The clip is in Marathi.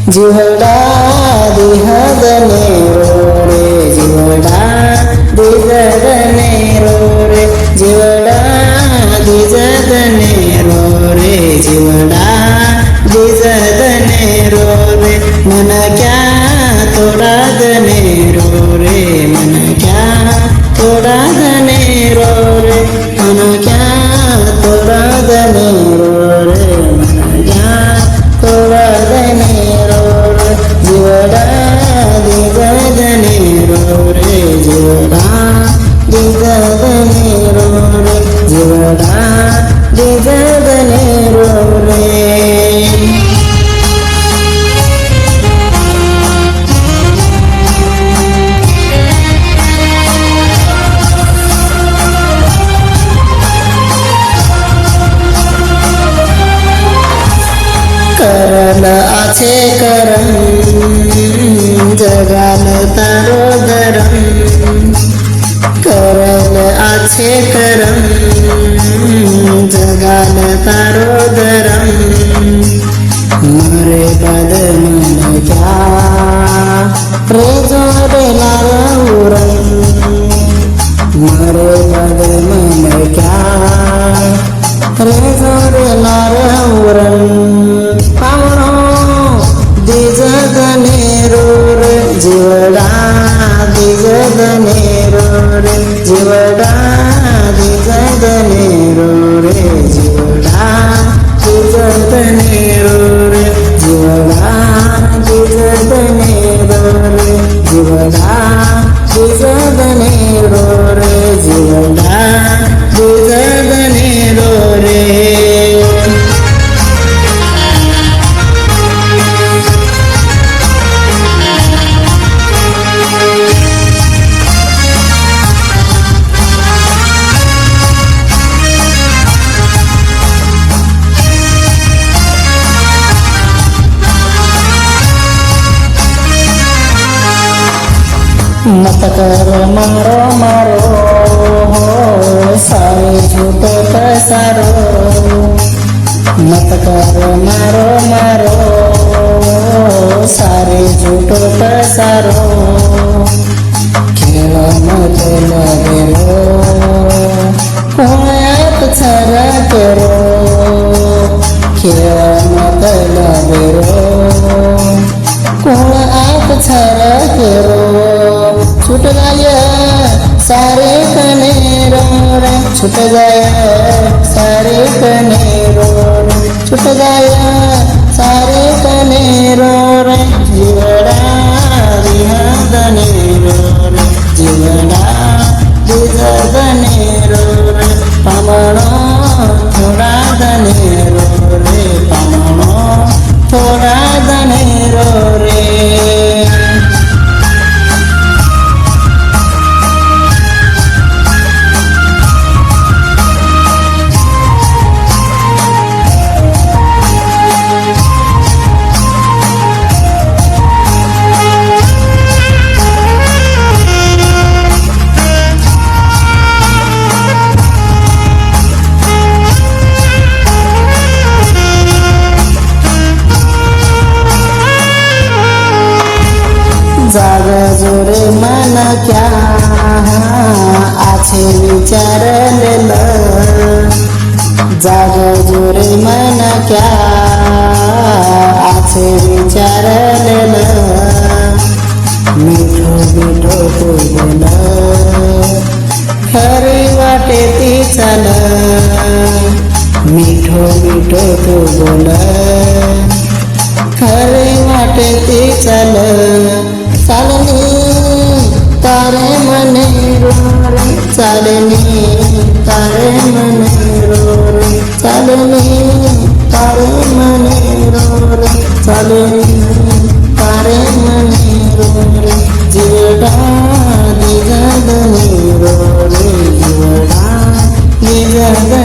जीवडा दिहदने रे जीवडा दिजदने रे जीवडा दिजदने रे जीवडा दिजदने रे मन क्या तोड़ा दने रे मन क्या तोड़ा दने रे मन क्या तोड़ा दने रे मन क्या तोड़ा दने जीवडा दिजदने रे जीवडा दिजदने रे जीवडा दिजदने रे करल आछे करम जगाल तारो धरम करल आछे करम जगाल तारो धरम मरे बद मन क्या रे जोरे लारम मरे बद मन क्या रे जोरे लारम दिजदने रे जीवडा दिजदने रे जीवडा दिजदने रे जीवडा दिजदने रे जीवडा दिजदने रे जीवडा दिजदने रे जीवडा दिजदने रे मत करो मारो मारो सारे झूठे पसारो मत करो मारो मारो सारे झूठो पसारो खेल मत लगेरो आप छरा करो खेल मत लगेरो आप छरा करो छूट गया सारे कनेरो रे छूट गया सारे कनेरो रे छूट गया सारे कनेरो रे जीवडा दिहदने रे जीवडा दिजदने रे पामणो थोड़ा दने रे पामणो थोड़ा दने रे जाग जोरे मन क्या आछे विचारलेल जाग जोरे मन क्या आछे विचारलेल मीठो मीठो तू बोल खरी वाटे ती चल मीठो मीठो तू बोल खरी वाटे ती चल चालनी तारे मने रे चालनी तारे मने रे चालनी तारे मने रे चालनी तारे मने रे जीवडा दिजदने रे जीवडा दिजदने